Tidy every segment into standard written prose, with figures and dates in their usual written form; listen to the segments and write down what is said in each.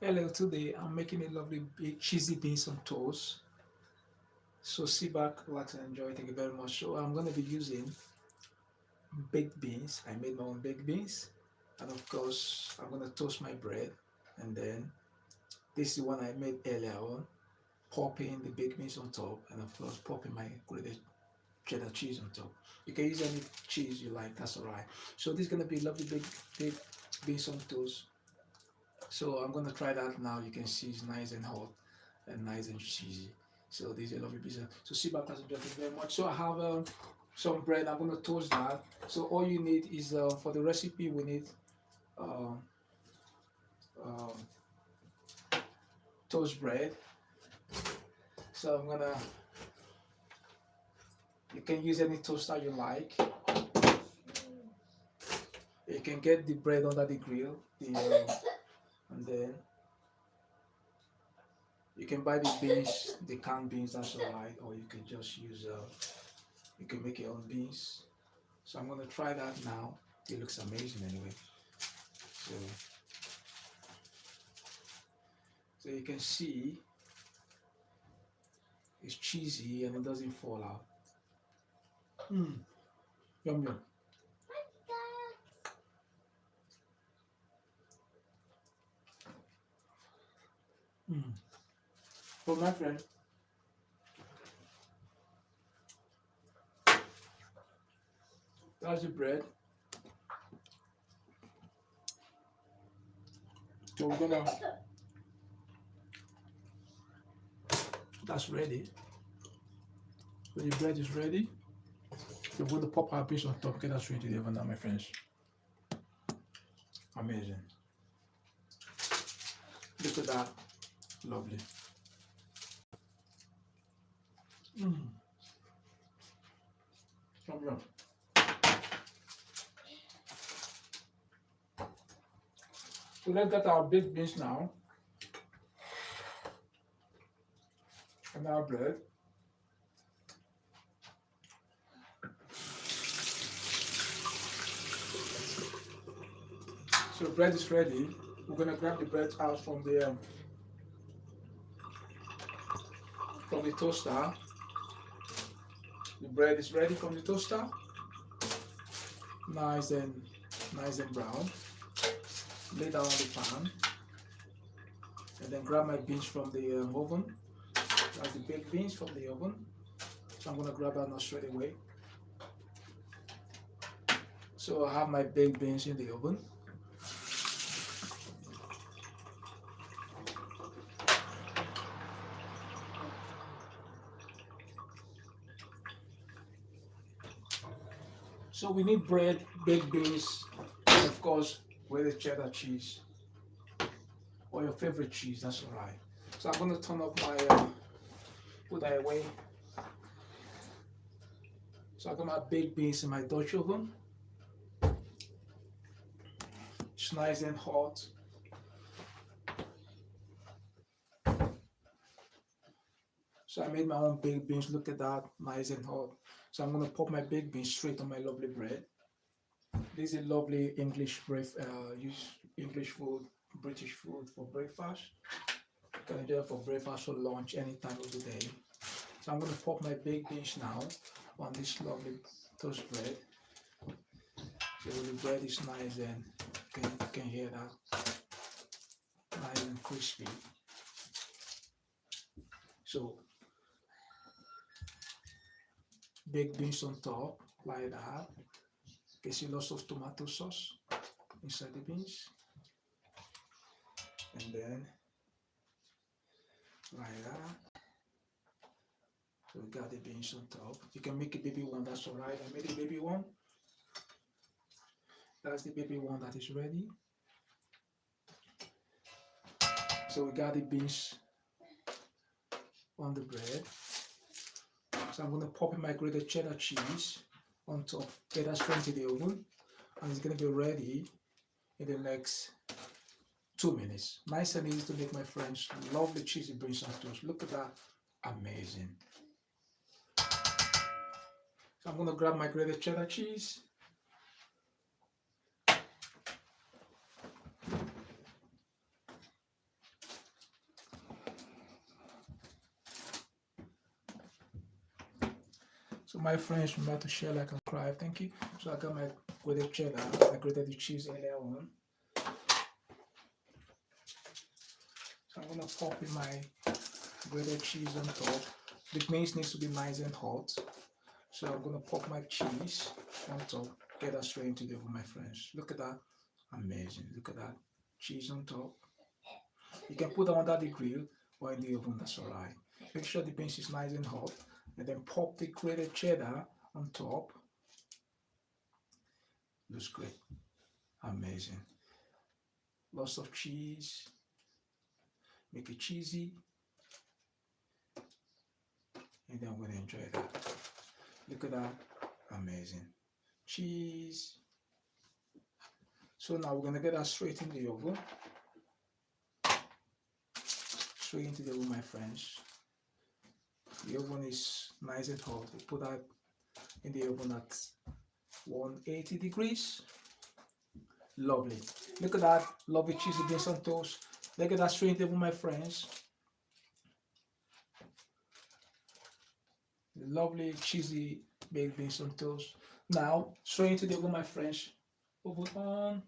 Hello, today I'm making a lovely big cheesy beans on toast. So sit back, relax and enjoy. Thank you very much. So I'm gonna be using baked beans. I made my own baked beans. And of course I'm gonna toast my bread. And then this is one I made earlier on. Popping the baked beans on top and of course popping my grated cheddar cheese on top. You can use any cheese you like, that's alright. So this is gonna be lovely big beans on toast. So I'm gonna try that now. You can see it's nice and hot and nice and cheesy. So this is a lovely pizza. So sit back and enjoy. Thank you very much. So I have some bread. I'm gonna toast that. So all you need is for the recipe we need uh, uh, toast bread. So I'm gonna. You can use any toaster you like. You can get the bread under the grill. And then you can buy the beans, the canned beans. That's alright. Or you can just use. You can make your own beans. So I'm gonna try that now. It looks amazing anyway. So, so you can see it's cheesy and it doesn't fall out. Mm, yum yum. Mm. So my friend, that's the bread. So we're gonna, that's ready. When the bread is ready, we're going to pop our piece on top. Get that straight to the oven now, my friends. Amazing. Look at that. Lovely. Mm. Yum yum. So let's get our baked beans now and our bread. So bread is ready. We're gonna grab the bread out from the toaster. The bread is ready from the toaster. Nice and nice and brown. Lay down on the pan and then grab my beans from the oven. That's the baked beans from the oven. So I'm gonna grab that now straight away. So I have my baked beans in the oven. So we need bread, baked beans, and of course grated cheddar cheese or your favorite cheese. That's alright. So I'm gonna turn up my put that away. So I got my baked beans in my Dutch oven. It's nice and hot. So I made my own baked beans. Look at that, nice and hot. So I'm gonna pop my baked beans straight on my lovely bread. This is lovely English use English food, British food for breakfast. You can enjoy it for breakfast or lunch any time of the day. So I'm gonna pop my baked beans now on this lovely toast bread. So the bread is nice and you can hear that, nice and crispy. So baked beans on top like that. You can see lots of tomato sauce inside the beans, and then like that. So we got the beans on top. You can make a baby one, that's alright. I made a baby one. That's the baby one that is ready. So we got the beans on the bread. So I'm gonna pop in my grated cheddar cheese on top. Get that straight into the oven, and it's gonna be ready in the next 2 minutes. Nice and easy to make, my friends. Lovely cheesy beans on toast. Look at that, amazing. So I'm gonna grab my grated cheddar cheese. So my friends, remember to share, like, and subscribe. Thank you. So I got my grated cheddar. I grated the cheese earlier on. So I'm gonna pop in my grated cheese on top. The beans needs to be nice and hot. So I'm gonna pop my cheese on top. Get that straight into the oven, my friends. Look at that. Amazing. Look at that. Cheese on top. You can put it under the grill or in the oven, that's alright. Make sure the beans is nice and hot. And then pop the grated cheddar on top. Looks great. Amazing. Lots of cheese. Make it cheesy. And then I'm gonna enjoy that. Look at that. Amazing. Cheese. So now we're gonna get that straight in the oven. Straight into the oven, my friends. The oven is nice and hot. We put that in the oven at 180 degrees. Lovely. Look at that. Lovely cheesy beans on toast. Look at that straight in the oven, my friends. Lovely cheesy baked beans on toast. Now straight into the oven, my friends. Oven on.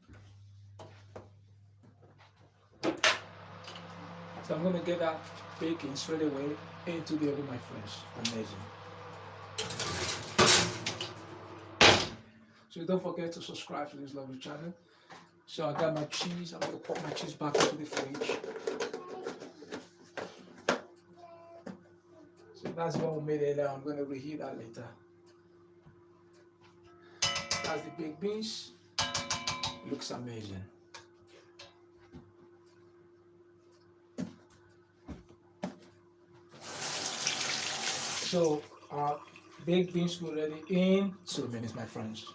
So I'm gonna get that baking straight away into the oven, my friends. Amazing. So don't forget to subscribe to this lovely channel. So I got my cheese. I'm gonna pop my cheese back into the fridge. So that's what we made earlier. I'm gonna reheat that later. That's the baked beans. Looks amazing. So our baked beans will ready in 2 minutes, my friends.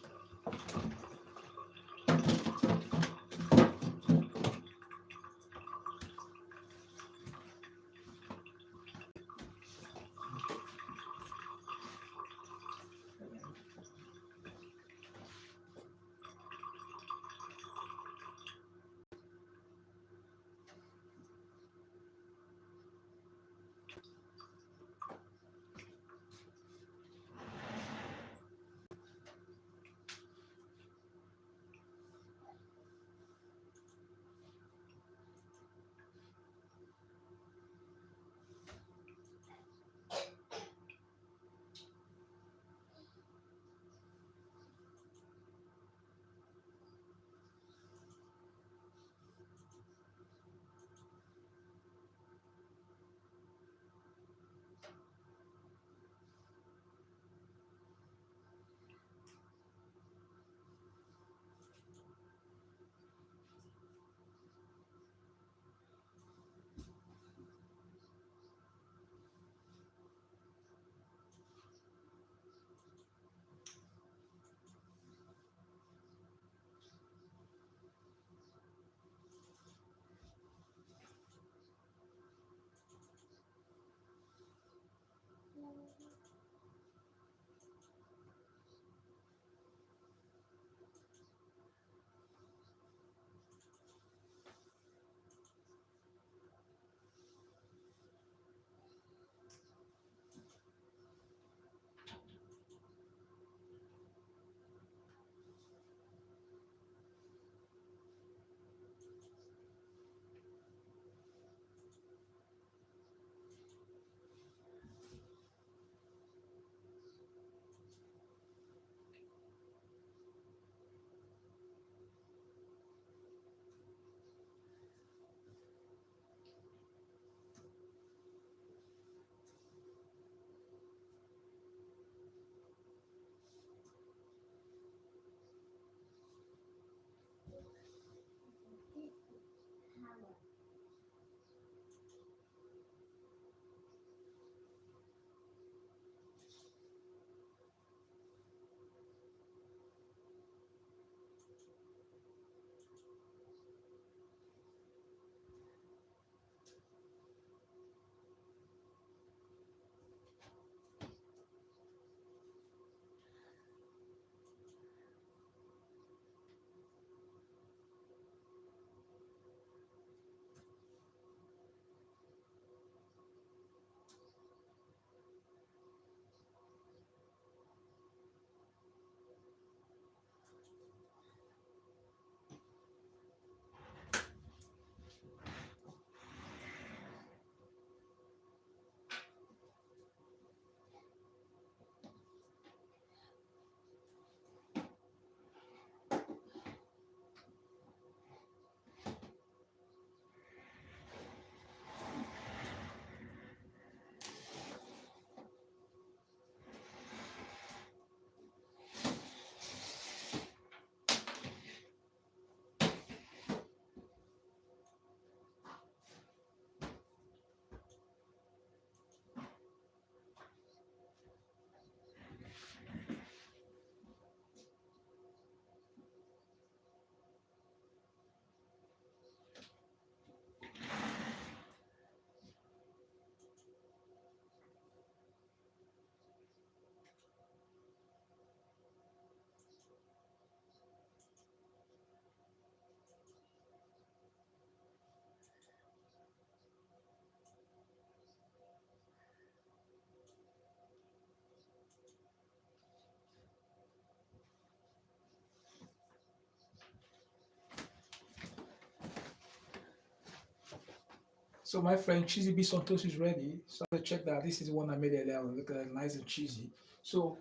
So my friend, cheesy beans on toast is ready. So I'm gonna check that. This is the one I made earlier. Look at that, nice and cheesy. So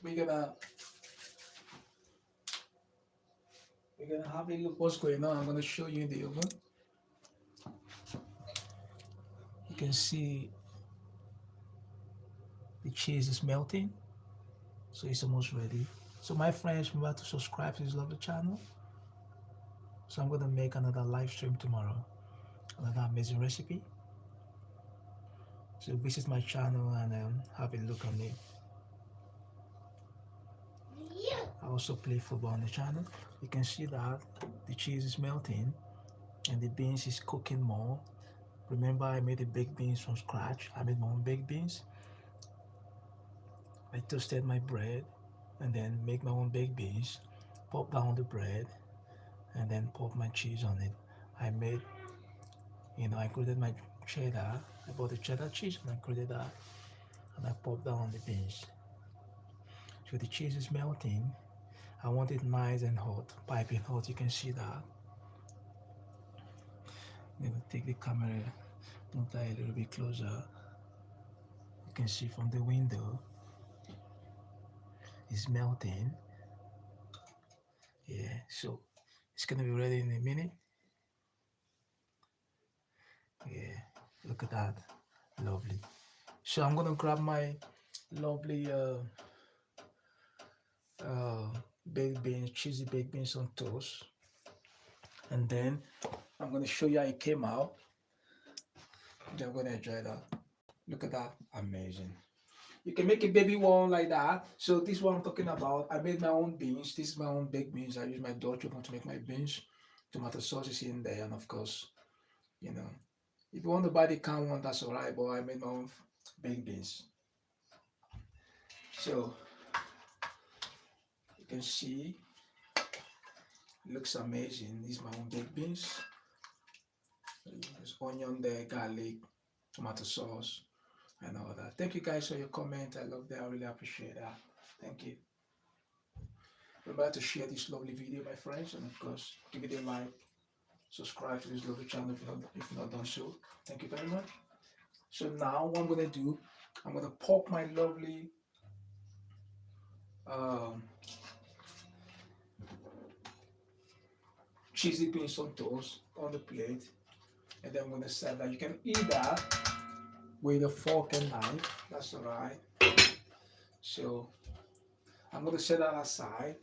we're gonna we're gonna have a look what's going on. I'm gonna show you in the oven. You can see the cheese is melting. So it's almost ready. So my friends, remember to subscribe to this lovely channel. So I'm gonna make another live stream tomorrow. Another amazing recipe. So visit my channel and have a look on it. I also play football on the channel. You can see that the cheese is melting and the beans is cooking more. Remember, I made the baked beans from scratch. I made my own baked beans. I toasted my bread and then make my own baked beans, pop down the bread and then pop my cheese on it. I made, I grated my cheddar. I bought the cheddar cheese and I grated that and I popped down the beans. So the cheese is melting. I want it nice and hot, piping hot. You can see that. I'm gonna take the camera, move that a little bit closer. You can see from the window, it's melting. Yeah, so it's gonna be ready in a minute. Yeah, look at that, lovely. So I'm gonna grab my lovely baked beans, cheesy baked beans on toast, and then I'm gonna show you how it came out. You're gonna enjoy that. Look at that, amazing. You can make a baby one like that. So this is what I'm talking about. I made my own beans. This is my own baked beans. I use my Dutch oven to make my beans. Tomato sauce is in there, and of course, if you want to buy the canned one, that's alright. But I made my own baked beans. So you can see, it looks amazing. These are my own baked beans. There's onion there, garlic, tomato sauce, and all that. Thank you guys for your comment. I love that. I really appreciate that. Thank you. Remember to share this lovely video, my friends, and of course, give it a like, subscribe to this lovely channel if you've not done so. Thank you very much. So now what I'm gonna do, I'm gonna pop my lovely cheesy beans on toast on the plate, and then I'm gonna serve that. You can eat that with a fork and knife. That's alright. So I'm gonna set that aside.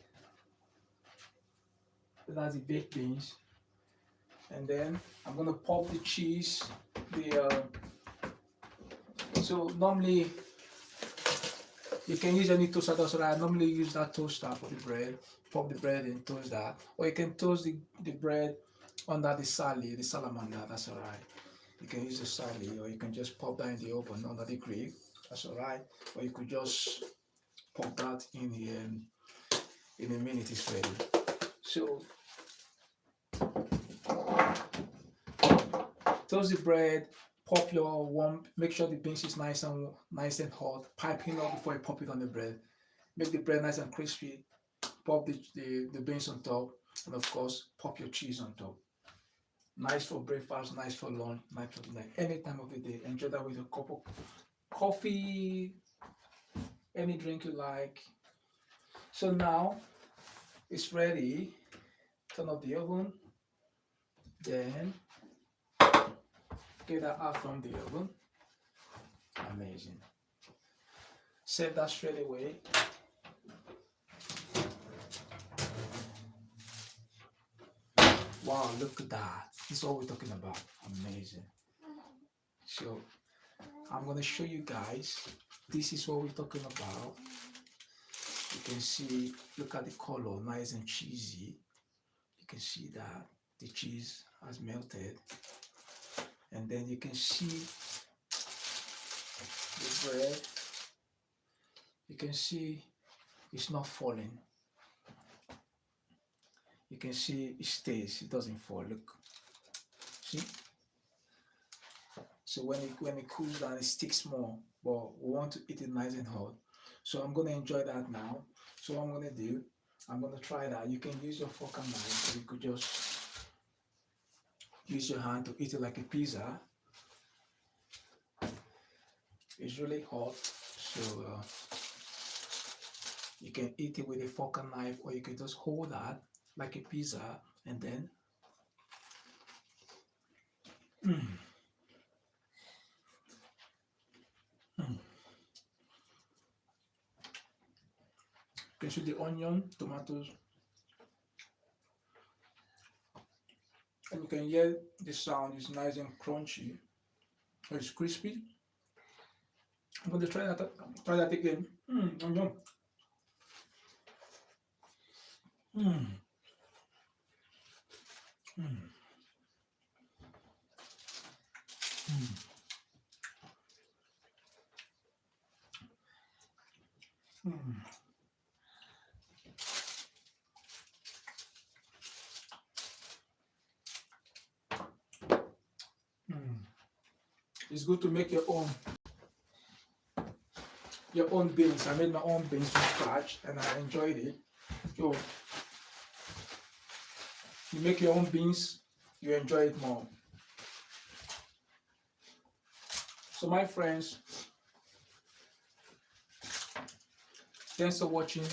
That's the baked beans, and then I'm gonna pop the cheese. So normally you can use any toaster. That's right. I normally use that toaster for the bread. Pop the bread and toast that, or you can toast the bread under the sali, the salamander. That's alright. You can use the sali, or you can just pop that in the oven under the grill. That's alright. Or you could just pop that in a minute. It's ready. So toast the bread, pop your warm, make sure the beans is nice and hot, piping up before you pop it on the bread. Make the bread nice and crispy, pop the beans on top, and of course pop your cheese on top. Nice for breakfast, nice for lunch, nice for dinner, any time of the day. Enjoy that with a cup of coffee, any drink you like. So now it's ready. Turn off the oven, then get that out from the oven. Amazing. Set that straight away. Wow, look at that. This is what we're talking about. Amazing. So I'm gonna show you guys. This is what we're talking about. You can see, look at the color, nice and cheesy. You can see that the cheese has melted. And then you can see the bread. You can see it's not falling. You can see it stays, it doesn't fall. Look. See? So when it cools down, it sticks more. But we want to eat it nice and hot. So I'm gonna enjoy that now. So what I'm gonna do, I'm gonna try that. You can use your fork and knife, or you could just use your hand to eat it like a pizza. It's really hot, so you can eat it with a fork and knife, or you can just hold that like a pizza and then mm, mm. You can see the onion, tomatoes, and you can hear the sound. It's nice and crunchy. It's crispy. I'm going to try that again. Yum. Mm, mm, mm, mm, mm. It's good to make your own beans. I made my own beans from scratch and I enjoyed it. So you make your own beans, you enjoy it more. So my friends, thanks for watching.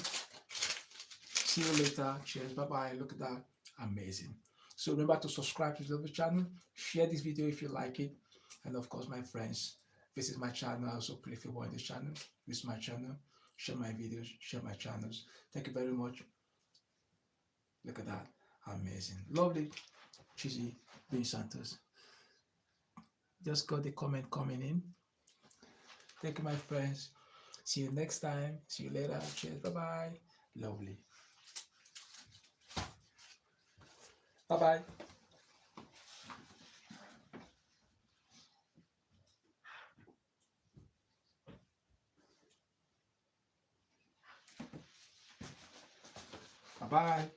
See you later. Cheers. Bye bye. Look at that. Amazing. So remember to subscribe to the channel. Share this video if you like it. And of course, my friends, visit my channel. Also, play football on this channel. Visit my channel. Share my videos. Share my channels. Thank you very much. Look at that. Amazing. Lovely. Cheesy bean Santos. Just got the comment coming in. Thank you, my friends. See you next time. See you later. Cheers. Bye bye. Lovely. Bye bye. Bye bye.